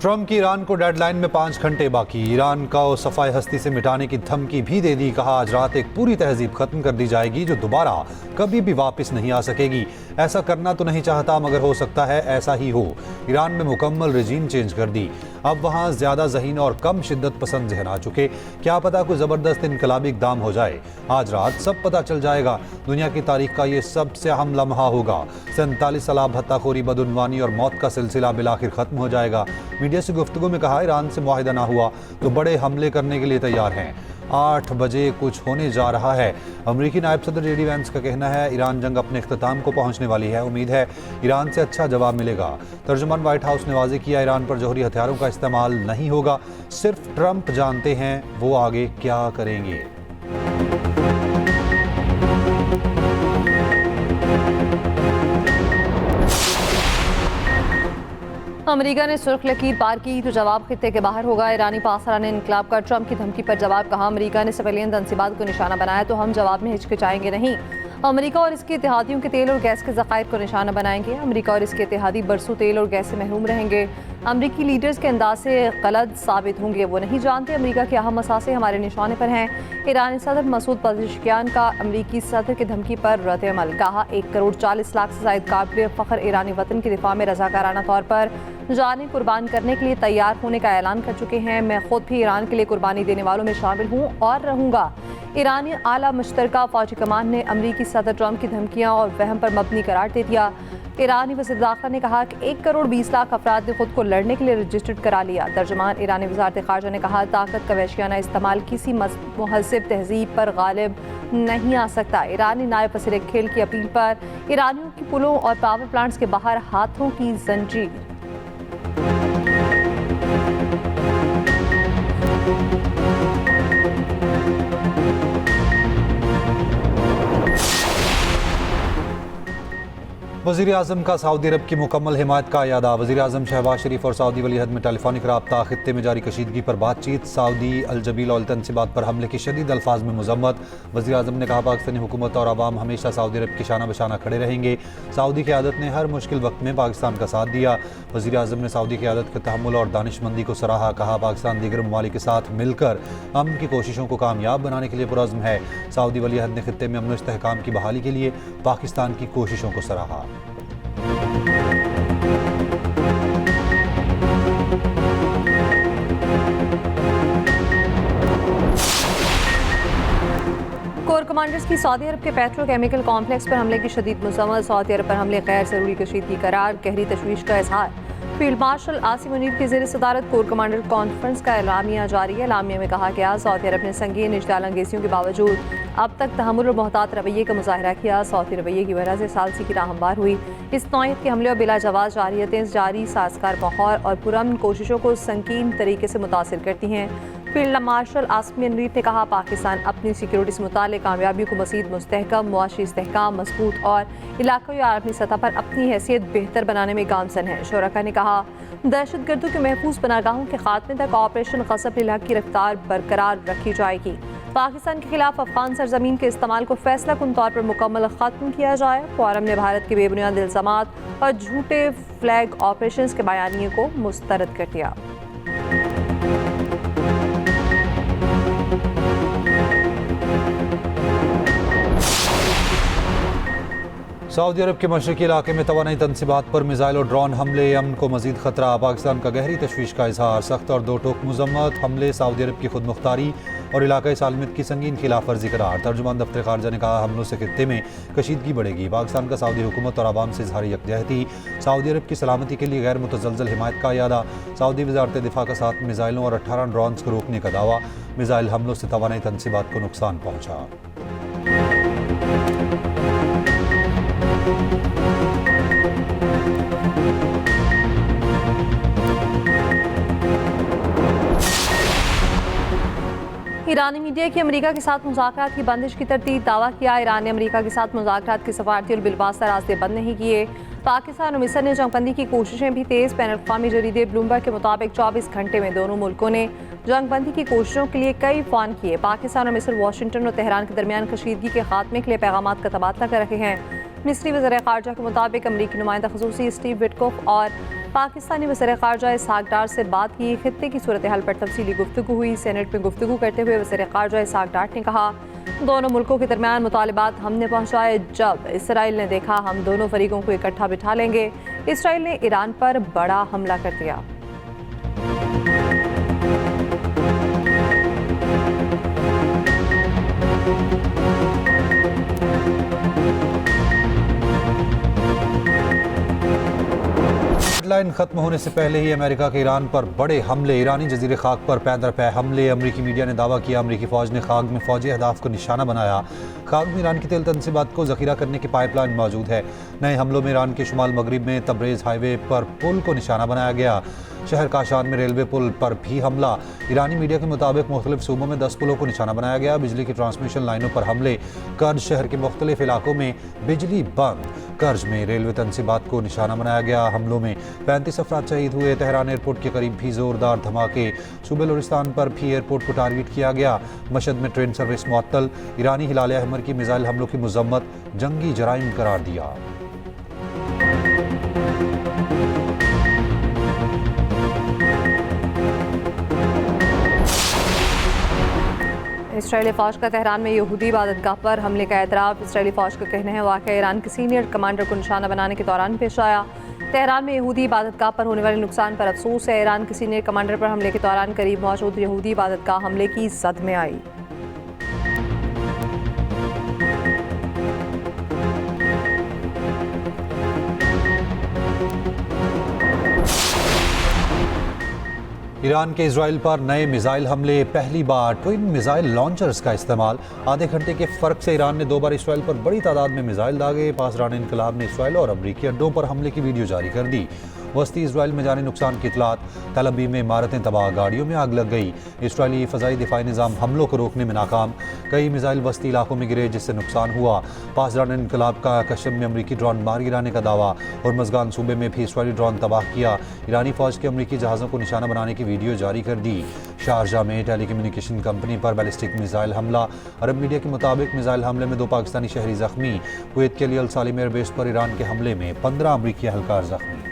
Trump की Iran को deadline में 5 घंटे बाकी। ईरान का सफाई हस्ती से मिटाने की धमकी भी दे दी। कहा आज रात एक पूरी तहजीब खत्म कर दी जाएगी जो दोबारा कभी भी वापस नहीं आ सकेगी। ऐसा करना तो नहीं चाहता मगर हो सकता है ऐसा ही हो। ईरान में मुकम्मल रजीम चेंज कर दी। अब वहाँ ज़्यादा ज़हीन और कम शिद्दत पसंद जहन आ चुके। क्या पता कोई ज़बरदस्त इनकलाबी इक़दाम हो जाए। आज रात सब पता चल जाएगा। दुनिया की तारीख का ये सबसे अहम लम्हा होगा। 47 साल भत्ताखोरी, बदउनवानी और मौत का सिलसिला बिलाखिर ख़त्म हो जाएगा। मीडिया से गुफ्तगू में कहा ईरान से मुआहिदा ना हुआ तो बड़े हमले करने के लिए तैयार हैं। 8 बजे कुछ होने जा रहा है। अमेरिकी नायब सदर जेडी वैंस का कहना है ईरान जंग अपने इख्तिताम को पहुंचने वाली है। उम्मीद है ईरान से अच्छा जवाब मिलेगा। तर्जुमान व्हाइट हाउस ने वाज़ेह किया ईरान पर जौहरी हथियारों का इस्तेमाल नहीं होगा। सिर्फ ट्रंप जानते हैं वो आगे क्या करेंगे। अमेरिका ने सुर्ख लकीर पार की तो जवाब खित्ते के बाहर होगा। ईरानी पासरान इनकलाब का ट्रंप की धमकी पर जवाब। कहा अमेरिका ने सिविलियन तंसीबात को निशाना बनाया तो हम जवाब में हिचकिचाएंगे नहीं। अमेरिका और इसके इत्तेहादियों के तेल और गैस के ज़खायर को निशाना बनाएंगे। अमेरिका और इसके इत्तेहादी बरसों तेल और गैस से महरूम रहेंगे। अमरीकी लीडर्स के अंदाज से गलत साबित होंगे। वो नहीं जानते अमेरिका के अहम मसासे हमारे निशाने पर हैं। ईरानी सदर मसूद पज़ेश्कियान का अमरीकी सदर की धमकी पर रद्द-ए-अमल। कहा 1 करोड़ 40 लाख से ज़ायद काबिल फ़ख्र ईरानी वतन की दिफा में रज़ाकाराना तौर पर जानें कुर्बान करने के लिए तैयार होने का ऐलान कर चुके हैं। मैं खुद भी ईरान के लिए कुर्बानी देने वालों में शामिल हूँ और रहूँगा। ईरानी आला मुश्तरका फौजी कमान ने अमरीकी सदर ट्रंप की धमकियाँ और वहम पर मबनी करार दे दिया। ईरानी वज़ीर दाखिला ने कहा कि 1 करोड़ 20 लाख अफराद ने खुद को लड़ने के लिए रजिस्टर्ड करा लिया। तर्जुमान ईरानी वज़ारत ख़ारजा ने कहा ताकत का वहशियाना इस्तेमाल किसी मुहज़्ज़ब तहज़ीब पर गालिब नहीं आ सकता। ईरानी नायब वज़ीर खेल की अपील पर ईरानियों की पुलों और पावर प्लांट्स के बाहर हाथों की जंजीर। वज़ीर आज़म का सऊदी अरब की मुकम्मल हिमायत का अयादा। वज़ीर आज़म शहबाज शरीफ और सऊदी वली अहद में टेलीफोनिक रब्ता। खित्ते में जारी कशीदगी पर बातचीत। सऊदी अल-जबील और तंसीबात पर हमले की शदीद अल्फाज में मज़म्मत। वज़ीर आज़म ने कहा पाकिस्तानी हुकूमत और अवाम हमेशा सऊदी अरब की शाना बशाना खड़े रहेंगे। सऊदी क़यादत ने हर मुश्किल वक्त में पाकिस्तान का साथ दिया। वज़ीर आज़म ने सऊदी क़यादत के तहम्मुल और दानिशमंदी को सराहा। कहा पाकिस्तान दीगर ममालिक के साथ मिलकर अमन की कोशिशों को कामयाब बनाने के लिए पुरज़्म है। सऊदी वली अहद ने खित्ते में अमन व इस्तेहकाम की बहाली के लिए पाकिस्तान की कोशिशों को सराहा। कोर कमांडर्स की सऊदी अरब के पेट्रोकेमिकल कॉम्प्लेक्स पर हमले की शदीद मज़म्मत। सऊदी अरब पर हमले गैर ज़रूरी कशीदगी करार। गहरी तशवीश का इजहार। फील्ड मार्शल आसिम मुनीर की ज़ेर सदारत कोर कमांडर कॉन्फ्रेंस का एलामिया जारी है। एलामिया में कहा गया सऊदी अरब ने संगीन इश्तिआल अंगेजियों के बावजूद अब तक तहम्मुल और मोहतात रवैये का मुजाहरा किया। सऊदी रवैये की वजह से सालसी की राह हमवार हुई। इस नौयत के हमले और बिला जवाज़ जारियतें जारी साजगार माहौल और पुरअमन कोशिशों को संकीन तरीके से मुतासिर करती हैं। फील्ड मार्शल आसिम मुनीर ने कहा पाकिस्तान अपनी सिक्योरिटी से मुताल्लिक़ कामयाबियों को मज़ीद मुस्तहकम, मुआशी इस्तेहकाम, मजबूत और इलाक़ाई और आलमी सतह पर अपनी हैसियत बेहतर बनाने में गामज़न है। शुरका ने कहा दहशतगर्दों के महफूज पनाहगाहों के खात्मे तक ऑपरेशन ग़ज़ब लिल हक़ की रफ्तार बरकरार रखी जाएगी। पाकिस्तान के खिलाफ अफगान सरजमीन के इस्तेमाल को फैसला कुन तौर पर मुकम्मल ख़त्म किया जाए। फ़ोरम ने भारत के बेबुनियाद इल्ज़ामात और झूठे फ्लैग ऑपरेशन के बयानिए को मुस्तरद कर दिया। सऊदी अरब के मशरकी इलाके में तवानाई तंसीबात पर मिसाइल और ड्रोन हमले। अमन को मजीद खतरा। पाकिस्तान का गहरी तशवीश का इजहार। सख्त और दो टोक मजम्मत। हमले सऊदी अरब की खुद मुख्तारी और इलाकाई सालमियत की संगीन खिलाफ वर्जी करार। तर्जुमान दफ्तर खारजा ने कहा हमलों से खित्ते में कशीदगी बढ़ेगी। पाकिस्तान का सऊदी हुकूमत और आवाम से इजहार यकजहती। सऊदी अरब की सलामती के लिए गैर मुतज़लज़ल हिमायत का अयादा। सऊदी वज़ारत दिफा का साथ मिसाइलों और 18 ड्रोन्स को रोकने का दावा। मिसाइल हमलों से तवानाई तंसीबात को नुकसान पहुँचा। ईरानी मीडिया की अमेरिका के साथ मुज़ाकरात की बंदिश की तरतीब। दावा किया ईरान ने अमेरिका के साथ मुज़ाकरात के सफारती और बिलवास्ता रास्ते बंद नहीं किए। पाकिस्तान और मिस्र ने जंगबंदी की कोशिशें भी तेज़। बैन अवी जरीदे ब्लूमबर्ग के मुताबिक 24 घंटे में दोनों मुल्कों ने जंगबंदी की कोशिशों के लिए कई फ़ान किए। पाकिस्तान और मिस्र वाशिंगटन और तेहरान के दरमियान कशीदगी के खात्मे के लिए पैगामात का तबादला कर रहे हैं। मिस्री वज़ीर ख़ारजा के मुताबिक अमरीकी नुमाइंदा ख़ुसूसी स्टीव विटकोफ और पाकिस्तानी वज़ीर ख़ारजा इसहाक़ डार से बात की। खित्ते की सूरत हाल पर तफसीली गुफ्तगू हुई। सेनेट में गुफ्तगू करते हुए वज़ीर ख़ारजा इसहाक़ डार ने कहा, दोनों मुल्कों के दरमियान मुतालिबात हमने पहुँचाए। जब इसराइल ने देखा हम दोनों फरीकों को इकट्ठा बिठा लेंगे। इसराइल ने ईरान पर बड़ा हमला कर दिया। लाइन खत्म होने से पहले ही अमेरिका के ईरान पर बड़े हमले। ईरानी जजीरे खाक पर पैदर पै हमले। अमरीकी मीडिया ने दावा किया अमरीकी फ़ौज ने खाक में फ़ौजी अहदाफ को निशाना बनाया। खाक में ईरान की तेल तनसीबात को ज़ख़ीरा करने की पाइपलाइन मौजूद है। नए हमलों में ईरान के शुमाल मगरिब में तबरेज़ हाईवे पर पुल को निशाना बनाया गया। शहर काशान में रेलवे पुल पर भी हमला। ईरानी मीडिया के मुताबिक मुख्तलिफ सूबों में 10 पुलों को निशाना बनाया गया। बिजली की ट्रांसमिशन लाइनों पर हमले। कर्ज शहर के मुख्तलिफ इलाकों में बिजली बंद। कर्ज में रेलवे तनसीबात को निशाना बनाया गया। हमलों में 35 अफराद शहीद हुए। तेहरान एयरपोर्ट के करीब भी जोरदार धमाके। सूबे बलूचिस्तान पर भी एयरपोर्ट को टारगेट किया गया। मशहद में ट्रेन सर्विस मुअत्तल। ईरानी हिलाल अहमर की मिसाइल हमलों की मजम्मत जंगी जराइम करार दिया। इसराइली फ़ौज का तेहरान में यहूदी इबादतगाह पर हमले का एतराफ़। इसराइली फ़ौज का कहना है वाक़या ईरान के सीनियर कमांडर को निशाना बनाने के दौरान पेश आया। तेहरान में यहूदी इबादतगाह पर होने वाले नुकसान पर अफसोस है। ईरान के सीनियर कमांडर पर हमले के दौरान करीब मौजूद यहूदी इबादतगाह हमले की जद में आई। ईरान के इजराइल पर नए मिसाइल हमले। पहली बार ट्विन मिसाइल लॉन्चर्स का इस्तेमाल। आधे घंटे के फ़र्क से ईरान ने 2 बार इसराइल पर बड़ी तादाद में मिसाइल दागे। पासरान इनकलाब ने इसराइल और अमरीकी अड्डों पर हमले की वीडियो जारी कर दी। वस्ती इसराइल में जानी नुकसान की इतलात। तल अवीव में इमारतें तबाह, गाड़ियों में आग लग गई। इसराइली फ़ज़ाई दिफाई निज़ाम हमलों को रोकने में नाकाम। कई मिसाइल वस्ती इलाकों में गिरे जिससे नुकसान हुआ। पासरान इनकलाब का कशम में अमरीकी ड्रोन मार गिराने का दावा। और मज़गान सूबे में भी इसराइली ड्रोन तबाह किया। ईरानी फ़ौज के अमरीकी जहाज़ों को निशाना बनाने की वीडियो जारी कर दी। शारजा में टेलीकम्युनिकेशन कंपनी पर बैलिस्टिक मिसाइल हमला। अरब मीडिया के मुताबिक मिसाइल हमले में 2 पाकिस्तानी शहरी ज़ख्मी। कुवैत के लिए अल सालिम एयरबेस पर ईरान के हमले में 15 अमरीकी एहलकार ज़ख्मी।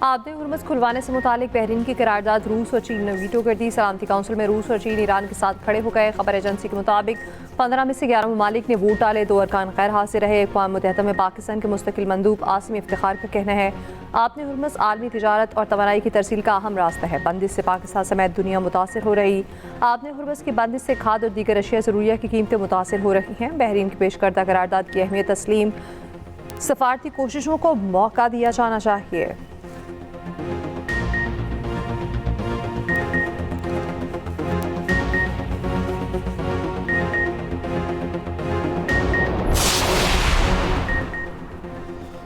आबद हुर्मुज़ खुलवाने से मुतालिक बहरीन की करारदाद रूस और चीन ने वीटो कर दी। सलामती काउंसिल में रूस और चीन ईरान के साथ खड़े हो गए। खबर एजेंसी के मुताबिक 15 में से 11 ममालिक ने वोट डाले। 2 अरकान गैर हाजिर रहे। अक़वाम मुत्तहिदा में पाकिस्तान के मुस्तकिल मंदूब आसिम इफ्तिखार का कहना है आबद हुर्मुज़ आलमी तिजारत और तवानाई की तरसील का अहम रास्ता है। बंदिश से पाकिस्तान समेत दुनिया मुतासर हो रही। आबद हुर्मुज़ की बंदिश से खाद और दीगर अशिया ज़रूरिया की कीमतें मुतासर हो रही हैं। बहरीन की पेश करदा करारदाद की अहमियत तस्लीम। सफारती कोशिशों को मौका दिया जाना चाहिए।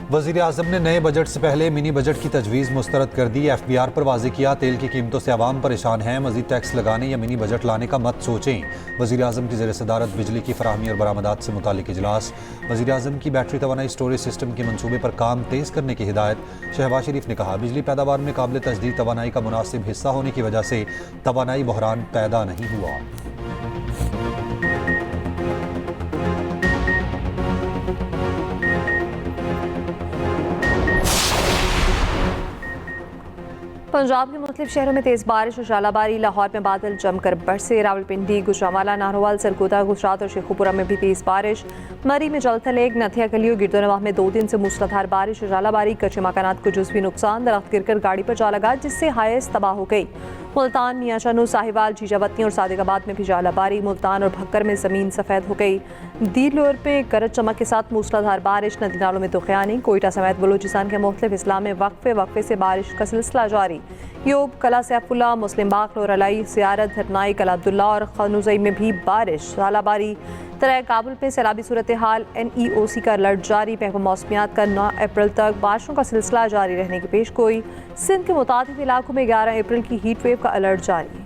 वज़ीर आज़म ने नए बजट से पहले मिनी बजट की तजवीज़ मुस्तरद कर दी। FBR पर वाज़ेह किया तेल की कीमतों से आवाम परेशान हैं। मज़ीद टैक्स लगाने या मिनी बजट लाने का मत सोचें। वज़ीर आज़म की ज़ेर सदारत बिजली की फराहमी और बरामदात से मुतालिक इजलास। वज़ीर आज़म की बैटरी तवानाई स्टोरेज सिस्टम के मनसूबे पर काम तेज़ करने की हिदायत। शहबाज शरीफ ने कहा बिजली पैदावार में काबिल तजदीद तवानाई का मुनासिब हिस्सा होने की वजह से तवानाई बहरान पैदा नहीं हुआ। पंजाब के मुख्तलिफ शहरों में तेज़ बारिश और शालाबारी। लाहौर में बादल जमकर बरसे। रावलपिंडी, गुजरांवाला, नारोवाल, सरगोदा, गुजरात और शेखुपुरा में भी तेज़ बारिश। मरी में जलथा लेक, नथिया गली और गिरदोनवाह में 2 दिन से मूसलाधार बारिश और शालाबारी। कच्चे मकानात को जुज़वी नुकसान। दरख्त गिरकर गाड़ी पर जा लगा जिससे हायस तबाह हो गई। मुल्तान, मियाँचनू, साहिवाल, जीजावतनी और सादिकाबाद में भी शालाबारी। मुल्तान और भक्कर में ज़मीन सफ़ेद हो गई। दीलोर में गरज चमक के साथ मूसलाधार बारिश। नदी नालों में तुग़यानी। कोयटा समेत बलूचिस्तान के मुख्तलिफ इस्लाम में वक्फे से बारिश का सिलसिला जारी। यूब, कला सैफुल्ला, मुस्लिम बाग, लोरलाई, सियारत, धरनाई, कला अब्दुल्ला और खनुजई में भी बारिश शालाबारी। तरह काबुल में सैलाबी सूरत हाल। NEOC का अलर्ट जारी। महकमा मौसमियात का 9 अप्रैल तक बारिशों का सिलसिला जारी रहने की पेश गोई। सिंध के मुताबिक इलाकों में 11 अप्रैल की हीट वेव का अलर्ट जारी।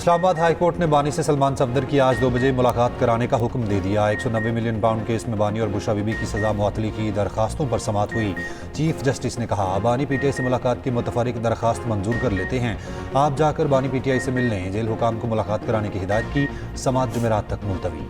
इस्लामाबाद हाई कोर्ट ने बानी से सलमान सफदर की आज 2 बजे मुलाकात कराने का हुक्म दे दिया। 190 मिलियन पाउंड केस में बानी और बुशरा बीबी की सजा मुअत्तली की दरखास्तों पर समाअत हुई। चीफ जस्टिस ने कहा, बानी पीटीआई से मुलाकात की मुतफरिक दरखास्त मंजूर कर लेते हैं, आप जाकर बानी पीटीआई से मिल लें। जेल हुकाम को मुलाकात कराने की हिदायत की। समाअत जुमेरात तक मुलतवी।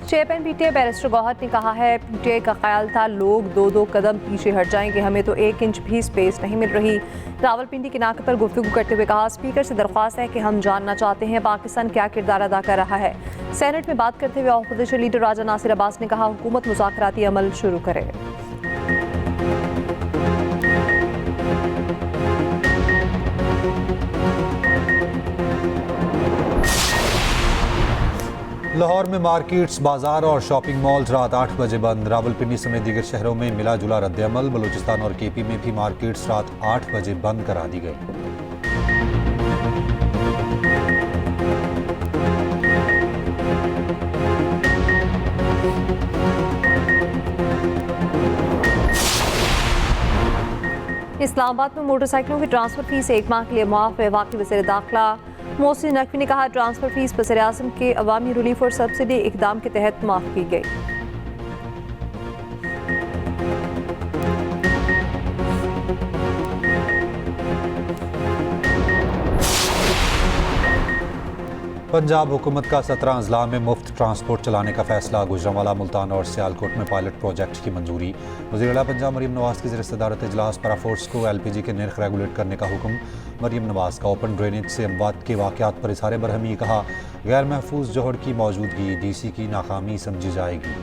चेयरमैन पीटीआई बैरिस्टर गौहर ने कहा है, पीटीआई का ख्याल था लोग 2-2 कदम पीछे हट जाएंगे, हमें तो 1 इंच भी स्पेस नहीं मिल रही। रावलपिंडी के नाके पर गुफ्तगू करते हुए कहा, स्पीकर से दरख्वास्त है कि हम जानना चाहते हैं पाकिस्तान क्या किरदार अदा कर रहा है। सेनेट में बात करते हुए अपोजिशन लीडर राजा नासिर अब्बास ने कहा, हुकूमत मुज़ाकराती अमल शुरू करे। लाहौर में मार्केट्स, बाजार और शॉपिंग मॉल्स रात 8 बजे बंद। रावलपिंडी समेत दीगर शहरों में मिला जुला रद्द-ए-अमल। बलूचिस्तान और केपी में भी मार्केट्स रात 8 बजे बंद करा दी गई। इस्लामाबाद में मोटरसाइकिलों की ट्रांसफर फीस 1 माह के लिए माफ। वफाकी वज़ीर दाखिला मोहसिन नकवी ने कहा, ट्रांसफर फीस वज़ीर-ए-आज़म के अवामी रिलीफ और सब्सिडी इक़दाम के तहत माफ की गई। पंजाब हुकूमत का 17 अजला में मुफ्त ट्रांसपोर्ट चलाने का फैसला। गुजरांवाला, मुल्तान और सियालकोट में पायलट प्रोजेक्ट की मंजूरी। वज़ीर आला पंजाब मरीम नवाज की ज़ेर-ए-सदारत इजलास पैराफोर्स को LPG के नर्ख रेगुलेट करने का हुक्म। मरीम नवाज का ओपन ड्रेनेज से अमवात के वाक़यात पर इज़हार बरहमी। कहा, गैर महफूज जोहड़ की मौजूदगी DC की नाकामी समझी जाएगी।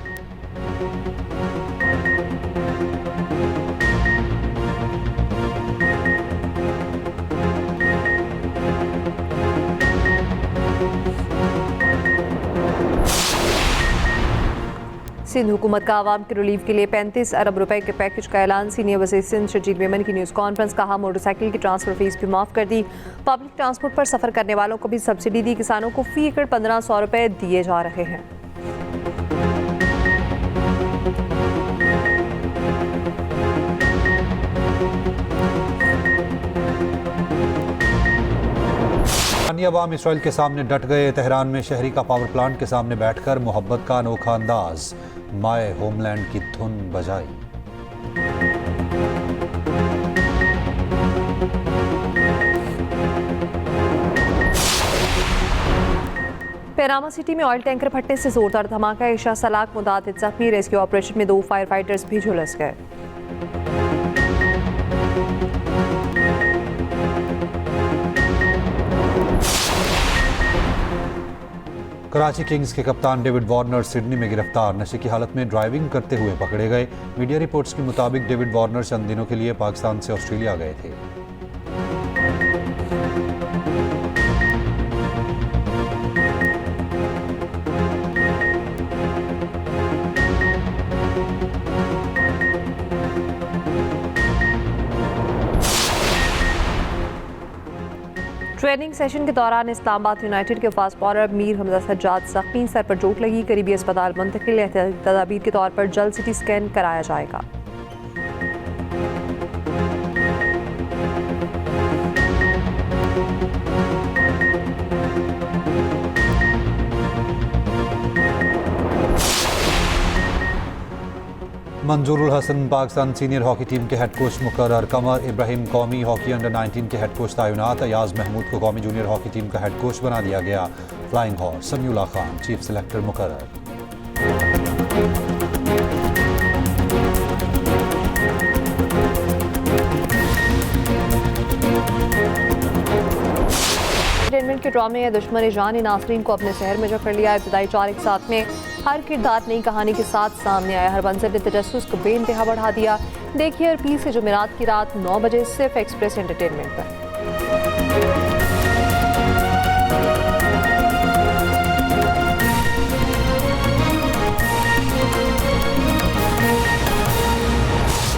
सिंध हुकूमत का आवाम के रिलीफ के लिए 35 अरब रुपए के पैकेज का ऐलान। सीनियर वज़ीर सिंध शजील मेमन की न्यूज़ कॉन्फ्रेंस। कहा, मोटरसाइकिल की ट्रांसफर फीस भी माफ़ कर दी। पब्लिक ट्रांसपोर्ट पर सफ़र करने वालों को भी सब्सिडी दी। किसानों को फी एकड़ 1500 रुपए दिए जा रहे हैं। अवाम इसराइल के सामने डट गए। तेहरान में शहरी का पावर प्लांट के सामने बैठकर मोहब्बत का अनोखा अंदाज। माय होमलैंड की धुन बजाई। पैनामा सिटी में ऑयल टैंकर फटने से जोरदार धमाका। ईशा सलाख मुतादिद जख्मी। रेस्क्यू ऑपरेशन में 2 फायर फाइटर्स भी झुलस गए। कराची किंग्स के कप्तान डेविड वार्नर सिडनी में गिरफ्तार। नशे की हालत में ड्राइविंग करते हुए पकड़े गए। मीडिया रिपोर्ट्स के मुताबिक डेविड वार्नर चंद दिनों के लिए पाकिस्तान से ऑस्ट्रेलिया गए थे। ट्रेनिंग सेशन के दौरान इस्लामाबाद यूनाइटेड के फास्ट बॉलर मीर हमजा सज्जाद जख्मी। सर पर चोट लगी। करीबी अस्पताल मुंतकिल। एहतियाती तदाबीर के तौर पर जल्द CT स्कैन कराया जाएगा। Manzoorul Hasan Pakistan senior hockey team के हेड कोच मुकर्रर। कमर इब्राहिम कौमी हॉकी अंडर 19 के हेड कोच तैनात। अयाज महमूद को कौमी जूनियर हॉकी टीम का हेड कोच बना दिया गया। Flying horse Samiullah Khan chief selector मुकर्रर। एंटरटेनमेंट के ड्रामे या दुश्मन जान नासरीन को अपने शहर में जकड़ लिया। इब्तदाई 4-1-7 में हर किरदार नई कहानी के साथ सामने आया। हरबंसर ने तजस्सुस को बेइंतहा बढ़ा दिया। देखिए और 20 जुमेरात की रात 9 बजे सिर्फ एक्सप्रेस एंटरटेनमेंट पर।